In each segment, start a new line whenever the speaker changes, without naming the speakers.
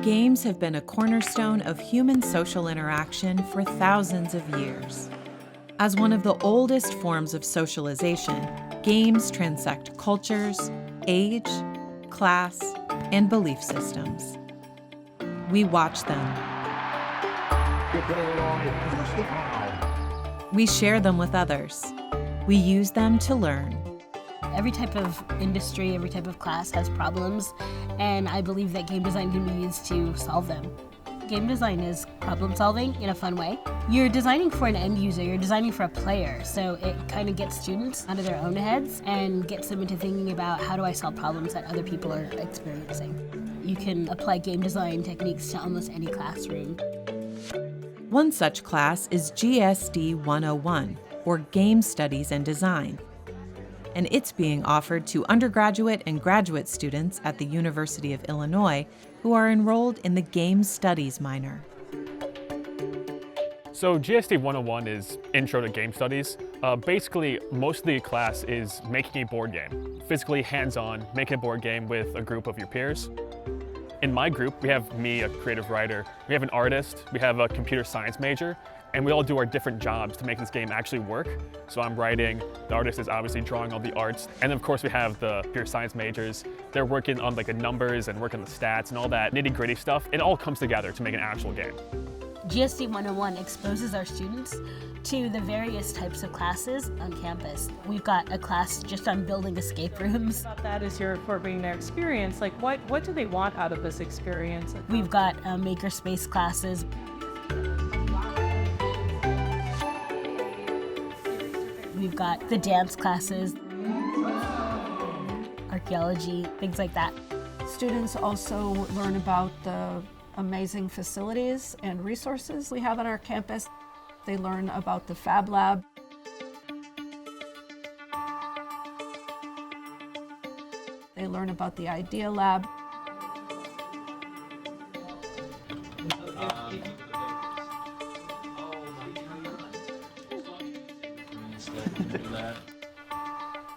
Games have been a cornerstone of human social interaction for thousands of years. As one of the oldest forms of socialization, games transect cultures, age, class, and belief systems. We watch them. We share them with others. We use them to learn.
Every type of industry, every type of class has problems, and I believe that game design can be used to solve them. Game design is problem solving in a fun way. You're designing for an end user, you're designing for a player, so it kind of gets students out of their own heads and gets them into thinking about how do I solve problems that other people are experiencing. You can apply game design techniques to almost any classroom.
One such class is GSD 101, or Game Studies and Design, and it's being offered to undergraduate and graduate students at the University of Illinois who are enrolled in the Game Studies minor.
So GSD 101 is Intro to Game Studies. Basically, most of the class is making a board game, physically hands-on, making a board game with a group of your peers. In my group, we have me, a creative writer, we have an artist, we have a computer science major, and we all do our different jobs to make this game actually work. So I'm writing, the artist is obviously drawing all the arts, and of course we have the computer science majors. They're working on like the numbers and working the stats and all that nitty-gritty stuff. It all comes together to make an actual game.
GSD 101 exposes our students to the various types of classes on campus. We've got a class just on building escape rooms.
That is your incorporating their experience. Like what do they want out of this experience?
We've got makerspace classes. We've got the dance classes, archaeology, things like that.
Students also learn about the amazing facilities and resources we have on our campus. They learn about the Fab Lab. They learn about the Idea Lab.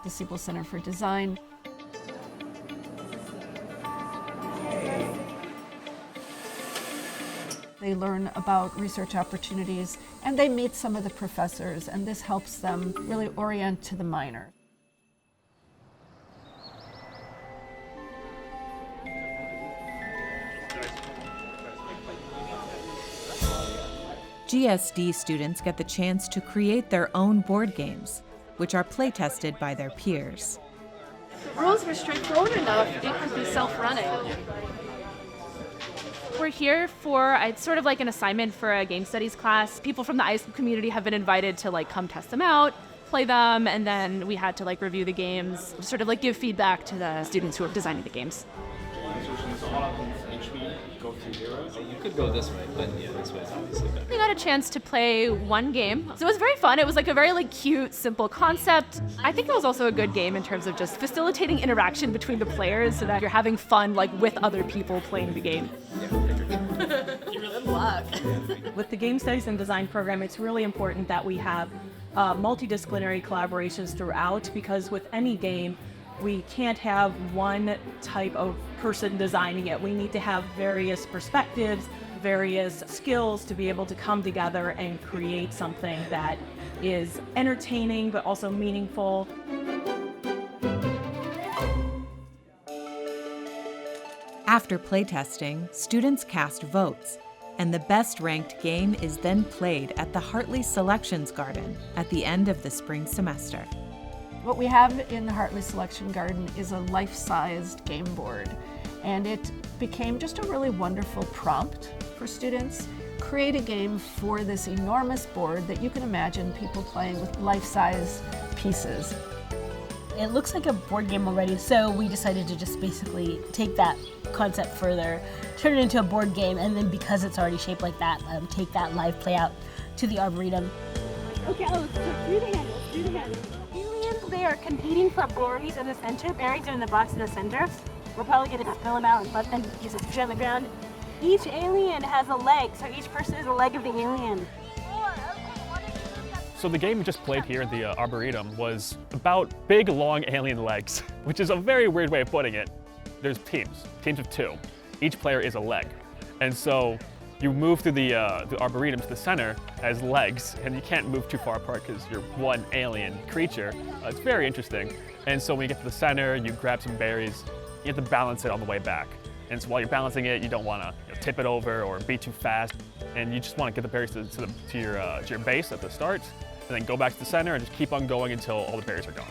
The Siebel Center for Design. They learn about research opportunities, and they meet some of the professors, and this helps them really orient to the minor.
GSD students get the chance to create their own board games, which are play-tested by their peers.
The rules were straightforward enough, it could be self-running.
We're here for, it's sort of like an assignment for a game studies class. People from the ICE community have been invited to come test them out, play them, and then we had to review the games, sort of give feedback to the students who are designing the games.
You could go this way, but yeah, this way is obviously better.
We got a chance to play one game. So it was very fun. It was a very cute, simple concept. I think it was also a good game in terms of just facilitating interaction between the players so that you're having fun with other people playing the game.
Good luck.
With the Game Studies and Design program, it's really important that we have multidisciplinary collaborations throughout, because with any game, we can't have one type of person designing it. We need to have various perspectives, various skills to be able to come together and create something that is entertaining but also meaningful.
After playtesting, students cast votes, and the best-ranked game is then played at the Hartley Selections Garden at the end of the spring semester.
What we have in the Hartley Selection Garden is a life-sized game board, and it became just a really wonderful prompt for students. Create a game for this enormous board that you can imagine people playing with life-size pieces.
It looks like a board game already, so we decided to just basically take that concept further, turn it into a board game, and then because it's already shaped like that, take that live play out to the Arboretum.
Okay, so through the handle. Aliens, they are competing for berries in the center. Berries are in the box in the center. We're probably going to fill them out and let them use a fish on the ground. Each alien has a leg, so each person is a leg of the alien.
So the game we just played here at the Arboretum was about big, long alien legs, which is a very weird way of putting it. There's teams of two. Each player is a leg. And so you move through the Arboretum to the center as legs, and you can't move too far apart because you're one alien creature. It's very interesting. And so when you get to the center, you grab some berries, you have to balance it on the way back. And so while you're balancing it, you don't want to tip it over or be too fast. And you just want to get the berries to your base at the start, and then go back to the center and just keep on going until all the berries are gone.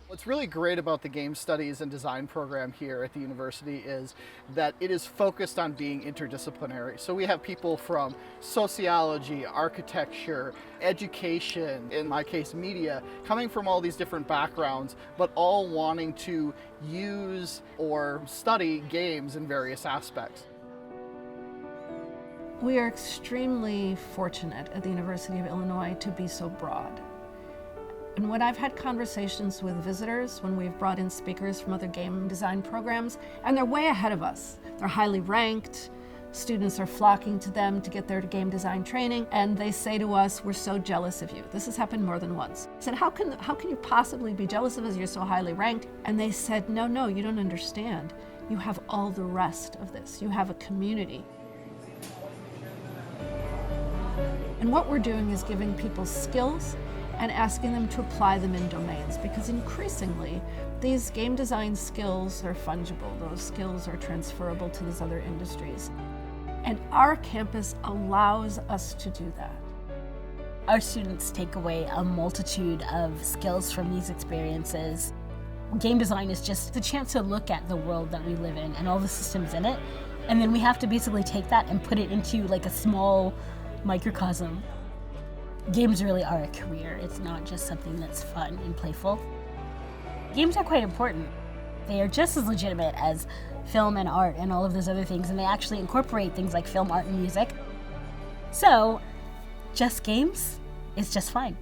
What's really great about the Game Studies and Design program here at the university is that it is focused on being interdisciplinary. So we have people from sociology, architecture, education, in my case media, coming from all these different backgrounds, but all wanting to use or study games in various aspects.
We are extremely fortunate at the University of Illinois to be so broad. And when I've had conversations with visitors, when we've brought in speakers from other game design programs, and they're way ahead of us. They're highly ranked, students are flocking to them to get their game design training, and they say to us, we're so jealous of you. This has happened more than once. I said, how can you possibly be jealous of us? You're so highly ranked. And they said, no, you don't understand. You have all the rest of this. You have a community. And what we're doing is giving people skills and asking them to apply them in domains, because increasingly these game design skills are fungible. Those skills are transferable to these other industries. And our campus allows us to do that.
Our students take away a multitude of skills from these experiences. Game design is just the chance to look at the world that we live in and all the systems in it, and then we have to basically take that and put it into like a small microcosm. Games really are a career. It's not just something that's fun and playful. Games are quite important. They are just as legitimate as film and art and all of those other things, and they actually incorporate things like film, art, and music. So, just games is just fine.